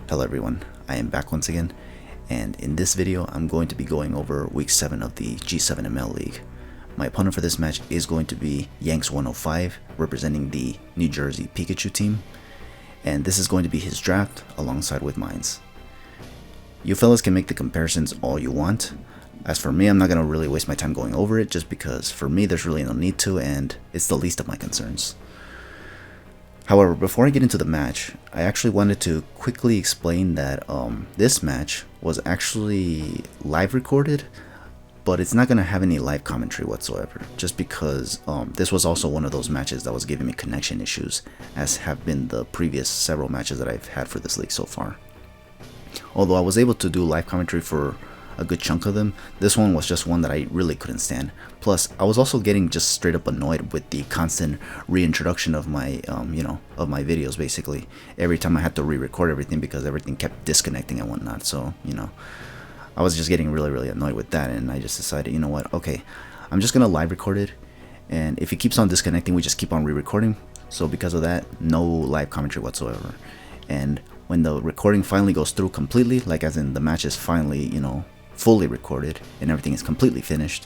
Hello everyone, I am back once again, and in this video I'm going to be going over week 7 of the G7ML League. My opponent for this match is going to be Yanks105, representing the New Jersey Pikachu team, and this is going to be his draft alongside with mine's. You fellas can make the comparisons all you want. As for me, I'm not going to really waste my time going over it, just because for me there's really no need to, and it's the least of my concerns. However, before I get into the match, I actually wanted to quickly explain that this match was actually live recorded, but it's not going to have any live commentary whatsoever, just because this was also one of those matches that was giving me connection issues, as have been the previous several matches that I've had for this league so far. Although I was able to do live commentary for a good chunk of them, this one was just one that I really couldn't stand. Plus, I was also getting just straight up annoyed with the constant reintroduction of my, of my videos. Basically, every time I had to re-record everything because everything kept disconnecting and whatnot. So, I was just getting really annoyed with that, and I just decided, you know what? Okay, I'm just gonna live record it, and if it keeps on disconnecting, we just keep on re-recording. So because of that, no live commentary whatsoever. And when the recording finally goes through completely, like as in the match is finally, fully recorded and everything is completely finished,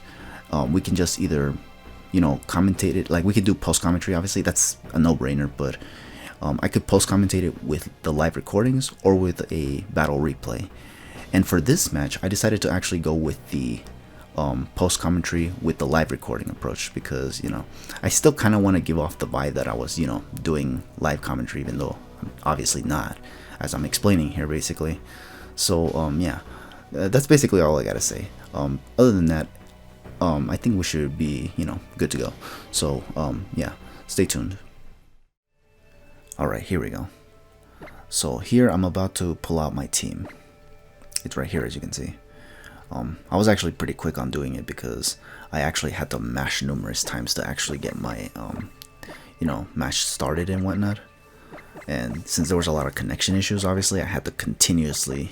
we can just either commentate it. Like, we could do post commentary, obviously that's a no-brainer, but I could post commentate it with the live recordings or with a battle replay. And for this match I decided to actually go with the post commentary with the live recording approach, because I still kind of want to give off the vibe that I was doing live commentary, even though I'm obviously not, as I'm explaining here basically. So yeah, that's basically all I gotta say. Other than that, I think we should be, good to go. So, yeah, stay tuned. Alright, here we go. So here I'm about to pull out my team. It's right here, as you can see. I was actually pretty quick on doing it because I actually had to mash numerous times to actually get my, match started and whatnot. And since there was a lot of connection issues, obviously, I had to continuously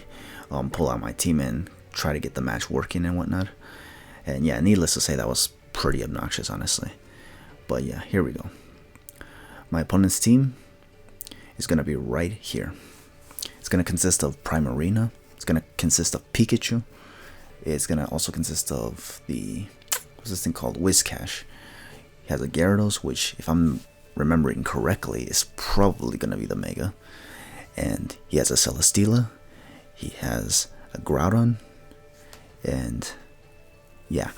pull out my team and try to get the match working and whatnot. And yeah, needless to say, that was pretty obnoxious, honestly. But yeah, here we go. My opponent's team is going to be right here. It's going to consist of Primarina. It's going to consist of Pikachu. It's going to also consist of the, what's this thing called? Whiscash. He has a Gyarados, which, if I'm remembering correctly, is probably going to be the Mega. And he has a Celesteela. He has a Groudon. And yeah,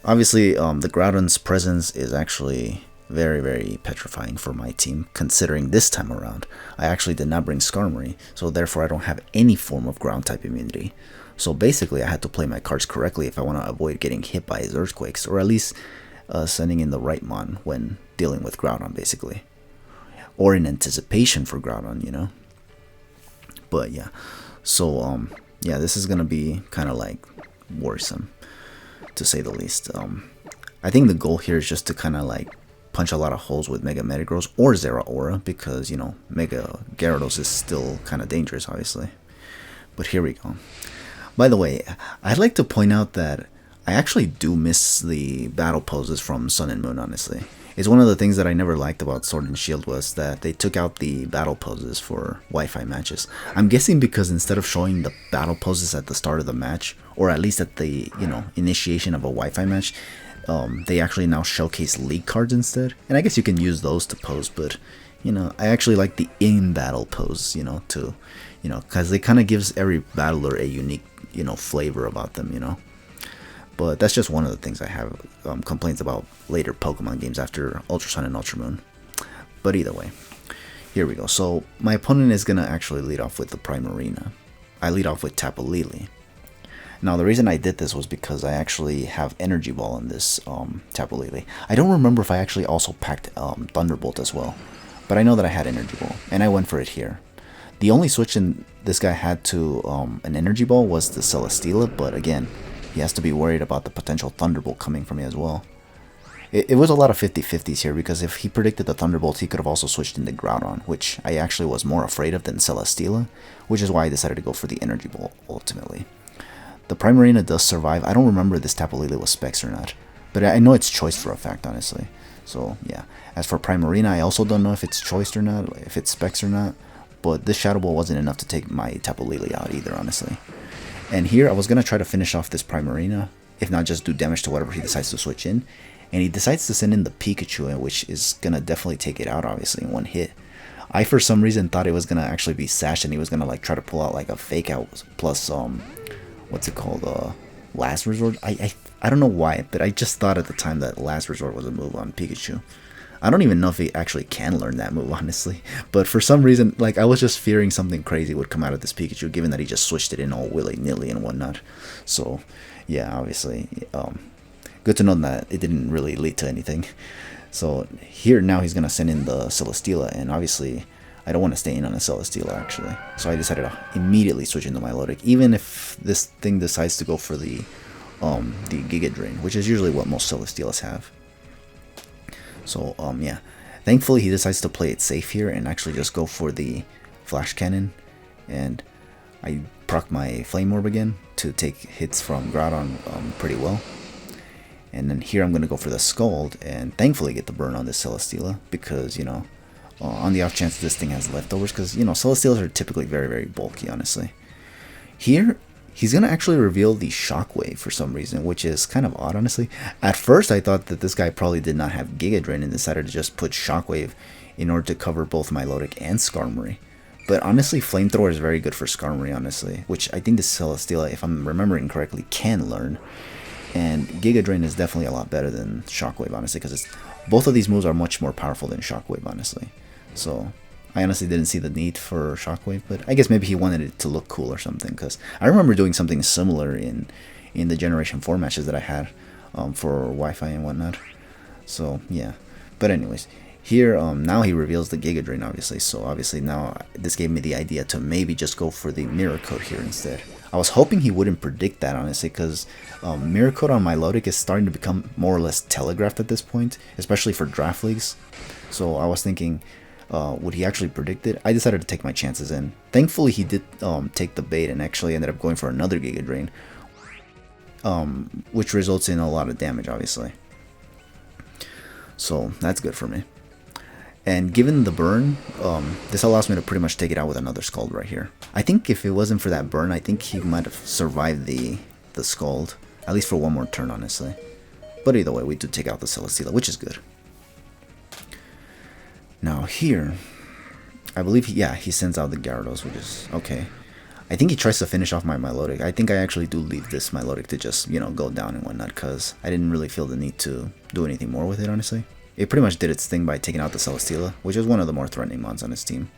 obviously the Groudon's presence is actually very petrifying for my team, considering this time around I actually did not bring Skarmory, so therefore I don't have any form of ground type immunity. So basically I had to play my cards correctly if I want to avoid getting hit by his earthquakes, or at least sending in the right mon when dealing with Groudon, basically, or in anticipation for Groudon, But yeah, so yeah, this is gonna be kind of like worrisome, to say the least. I think the goal here is just to kind of like punch a lot of holes with Mega Metagross or Zeraora, because Mega Gyarados is still kind of dangerous, obviously. But here we go. By the way, I'd like to point out that I actually do miss the battle poses from Sun and Moon, honestly. It's one of the things that I never liked about Sword and Shield, was that they took out the battle poses for Wi-Fi matches. I'm guessing because instead of showing the battle poses at the start of the match, or at least at the, initiation of a Wi-Fi match, they actually now showcase league cards instead. And I guess you can use those to pose, but, I actually like the in-battle pose, because it kind of gives every battler a unique, flavor about them, But that's just one of the things I have complaints about later Pokemon games after Ultra Sun and Ultra Moon. But either way, here we go. So my opponent is going to actually lead off with the Primarina. I lead off with Tapu Lele. Now the reason I did this was because I actually have Energy Ball in this Tapu Lele. I don't remember if I actually also packed Thunderbolt as well, but I know that I had Energy Ball, and I went for it here. The only switch in this guy had to an Energy Ball was the Celesteela, but again, he has to be worried about the potential Thunderbolt coming from me as well. It was a lot of 50-50s here, because if he predicted the Thunderbolt, he could have also switched into Groudon, which I actually was more afraid of than Celesteela, which is why I decided to go for the Energy Ball ultimately. The Primarina does survive. I don't remember this Tapu Lele was Specs or not, but I know it's choice for a fact, honestly. So yeah, as for Primarina, I also don't know if it's choiced or not, if it's Specs or not, but this Shadow Ball wasn't enough to take my Tapu Lele out either, honestly. And here I was going to try to finish off this Primarina, if not just do damage to whatever he decides to switch in. And he decides to send in the Pikachu, which is going to definitely take it out, obviously, in one hit. I, for some reason, thought it was going to actually be Sash, and he was going to, like, try to pull out, like, a Fake Out plus, what's it called, Last Resort? I don't know why, but I just thought at the time that Last Resort was a move on Pikachu. I don't even know if he actually can learn that move, honestly. But for some reason, like, I was just fearing something crazy would come out of this Pikachu, given that he just switched it in all willy-nilly and whatnot. So, yeah, obviously, good to know that it didn't really lead to anything. So, here, now he's going to send in the Celesteela, and obviously, I don't want to stay in on a Celesteela, actually. So I decided to immediately switch into Milotic, even if this thing decides to go for the Giga Drain, which is usually what most Celesteelas have. So, yeah. Thankfully, he decides to play it safe here and actually just go for the Flash Cannon. And I proc my Flame Orb again to take hits from Groudon pretty well. And then here I'm going to go for the Scald and thankfully get the burn on this Celesteela because, you know, on the off chance this thing has leftovers, because, you know, Celesteelas are typically very, very bulky, honestly. Here, he's going to actually reveal the Shockwave for some reason, which is kind of odd, honestly. At first, I thought that this guy probably did not have Giga Drain and decided to just put Shockwave in order to cover both Milotic and Skarmory. But honestly, Flamethrower is very good for Skarmory, honestly, which I think this Celesteela, if I'm remembering correctly, can learn. And Giga Drain is definitely a lot better than Shockwave, honestly, because both of these moves are much more powerful than Shockwave, honestly. So, I honestly didn't see the need for Shockwave, but I guess maybe he wanted it to look cool or something, because I remember doing something similar in the Generation 4 matches that I had for Wi-Fi and whatnot. So, yeah. But anyways, here, now he reveals the Giga Drain, obviously, so obviously now this gave me the idea to maybe just go for the Mirror Coat here instead. I was hoping he wouldn't predict that, honestly, because Mirror Coat on Milotic is starting to become more or less telegraphed at this point, especially for draft leagues. So I was thinking, would he actually predict it? I decided to take my chances, and thankfully he did take the bait and actually ended up going for another Giga Drain, which results in a lot of damage, obviously. So that's good for me. And given the burn, this allows me to pretty much take it out with another Scald right here. I think if it wasn't for that burn, I think he might have survived the Scald, at least for one more turn, honestly. But either way, we do take out the Celesteela, which is good. Now here, I believe, he sends out the Gyarados, which is okay. I think he tries to finish off my Milotic. I think I actually do leave this Milotic to just, you know, go down and whatnot, because I didn't really feel the need to do anything more with it, honestly. It pretty much did its thing by taking out the Celesteela, which is one of the more threatening mons on his team.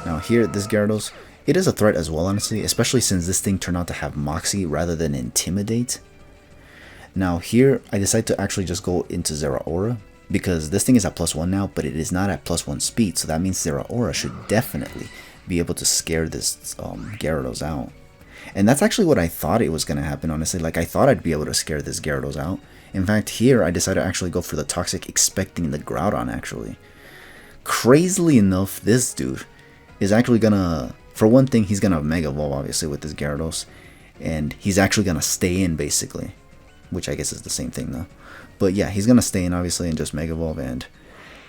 Now here, this Gyarados, it is a threat as well, honestly, especially since this thing turned out to have Moxie rather than Intimidate. Now here, I decide to actually just go into Zeraora, because this thing is at +1 now, but it is not at +1 speed, so that means Zeraora should definitely be able to scare this Gyarados out. And that's actually what I thought it was going to happen, honestly. Like, I thought I'd be able to scare this Gyarados out. In fact, here, I decided to actually go for the Toxic, expecting the Groudon, actually. Crazily enough, this dude is actually going to... For one thing, he's going to Mega Evolve, obviously, with this Gyarados. And he's actually going to stay in, basically. Which I guess is the same thing, though. But yeah, he's going to stay in, obviously, and just Mega Evolve. And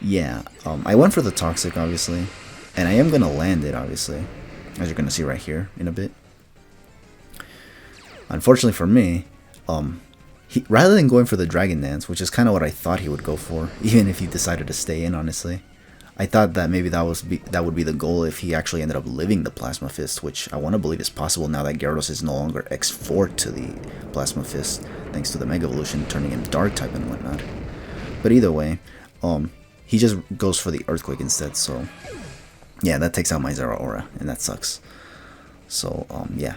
yeah, I went for the Toxic, obviously. And I am going to land it, obviously. As you're going to see right here in a bit. Unfortunately for me, rather than going for the Dragon Dance, which is kind of what I thought he would go for, even if he decided to stay in, honestly, I thought that maybe that would be the goal if he actually ended up living the Plasma Fist, which I want to believe is possible now that Gyarados is no longer X4 to the Plasma Fist, thanks to the Mega Evolution turning him Dark type and whatnot. But either way, he just goes for the Earthquake instead, so yeah, that takes out my Zeraora, and that sucks. So yeah,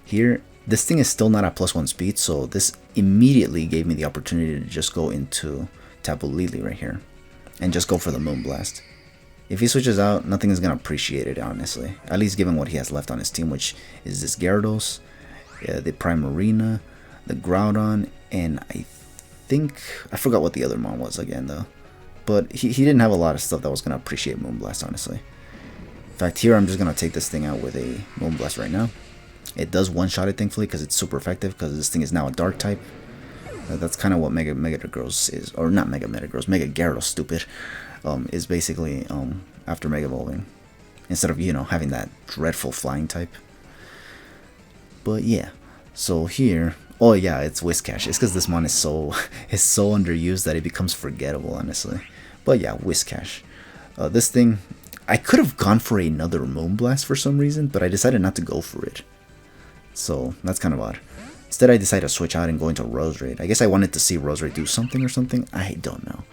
here, this thing is still not at +1 speed, so this immediately gave me the opportunity to just go into Tapu Lele right here, and just go for the Moonblast. If he switches out, nothing is going to appreciate it, honestly. At least given what he has left on his team, which is this Gyarados, the Primarina, the Groudon, and I think... I forgot what the other mon was again, though. But he didn't have a lot of stuff that was going to appreciate Moonblast, honestly. In fact, here I'm just going to take this thing out with a Moonblast right now. It does one-shot it, thankfully, because it's super effective, because this thing is now a Dark type. That's kind of what Mega Metagross is, or not Mega Metagross, Mega Gyarados, stupid, is basically after Mega Evolving. instead of, you know, having that dreadful flying type. But yeah, so here, oh yeah, it's Whiscash. It's because this mon is so is so underused that it becomes forgettable, honestly. But yeah, Whiscash. This thing, I could have gone for another Moonblast for some reason, but I decided not to go for it. So that's kind of odd. Instead, I decided to switch out and go into Roserade. I guess I wanted to see Roserade do something or something. I don't know.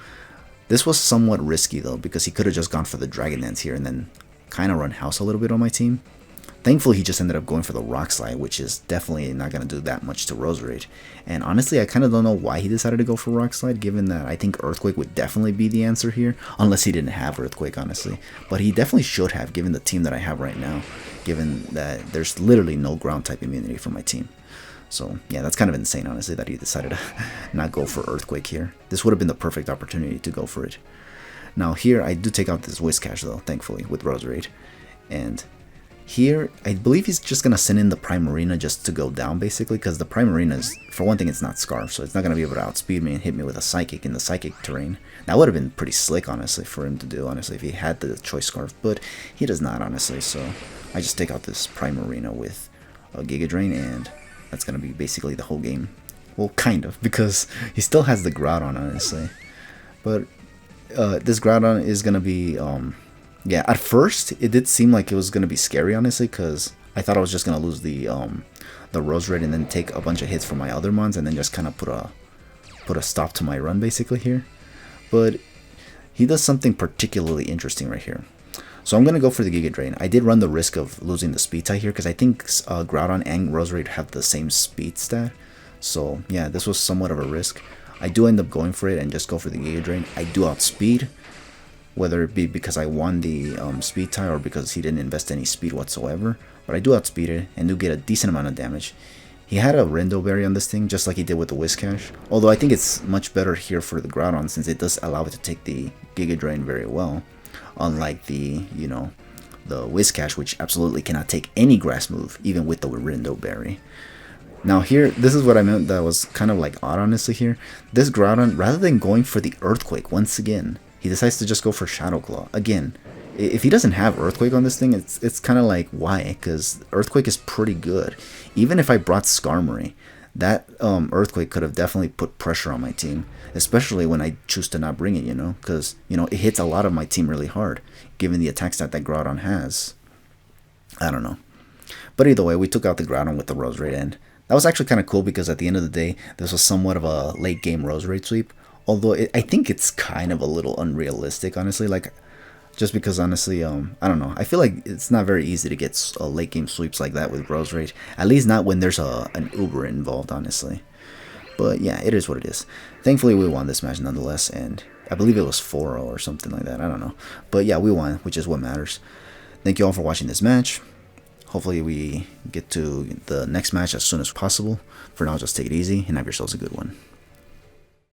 This was somewhat risky though, because he could have just gone for the Dragon Dance here and then kind of run House a little bit on my team. Thankfully, he just ended up going for the Rock Slide, which is definitely not going to do that much to Roserade. And honestly, I kind of don't know why he decided to go for Rock Slide, given that I think Earthquake would definitely be the answer here, unless he didn't have Earthquake, honestly. But he definitely should have, given the team that I have right now, given that there's literally no ground type immunity for my team. So yeah, that's kind of insane, honestly, that he decided to not go for Earthquake here. This would have been the perfect opportunity to go for it. Now here, I do take out this Whiscash though, thankfully, with Roserade. And here, I believe he's just going to send in the Primarina just to go down, basically, because the Primarina is, for one thing, it's not Scarf, so it's not going to be able to outspeed me and hit me with a Psychic in the Psychic terrain. That would have been pretty slick, honestly, for him to do, honestly, if he had the Choice Scarf, but he does not, honestly, so I just take out this Primarina with a Giga Drain, and that's going to be basically the whole game. Well, kind of, because he still has the Groudon, honestly, but this Groudon is going to be, yeah, at first it did seem like it was gonna be scary, honestly, because I thought I was just gonna lose the Roserade and then take a bunch of hits from my other mons and then just kind of put a stop to my run basically here. But he does something particularly interesting right here. So I'm gonna go for the Giga Drain. I did run the risk of losing the speed tie here because I think Groudon and Roserade have the same speed stat. So yeah, this was somewhat of a risk. I do end up going for it and just go for the Giga Drain. I do outspeed, whether it be because I won the speed tie or because he didn't invest any speed whatsoever. But I do outspeed it and do get a decent amount of damage. He had a Rindo Berry on this thing, just like he did with the Whiscash. Although I think it's much better here for the Groudon, since it does allow it to take the Giga Drain very well. Unlike the, you know, the Whiscash, which absolutely cannot take any grass move, even with the Rindo Berry. Now here, this is what I meant that was kind of like odd, honestly here. This Groudon, rather than going for the Earthquake once again, he decides to just go for Shadow Claw. Again, if he doesn't have Earthquake on this thing, it's kind of like, why? Because Earthquake is pretty good. Even if I brought Skarmory, that Earthquake could have definitely put pressure on my team, especially when I choose to not bring it, you know, because, you know, it hits a lot of my team really hard, given the attack stat that Groudon has. I don't know. But either way, we took out the Groudon with the Roserade, and that was actually kind of cool because at the end of the day, this was somewhat of a late game Roserade sweep. Although I think it's kind of a little unrealistic, honestly, like, just because, honestly, I don't know, I feel like it's not very easy to get late game sweeps like that with Roserade, at least not when there's an Uber involved, honestly. But yeah, it is what it is. Thankfully, we won this match nonetheless, and I believe it was 4-0 or something like that, I don't know. But yeah, we won, which is what matters. Thank you all for watching this match. Hopefully we get to the next match as soon as possible. For now, just take it easy and have yourselves a good one.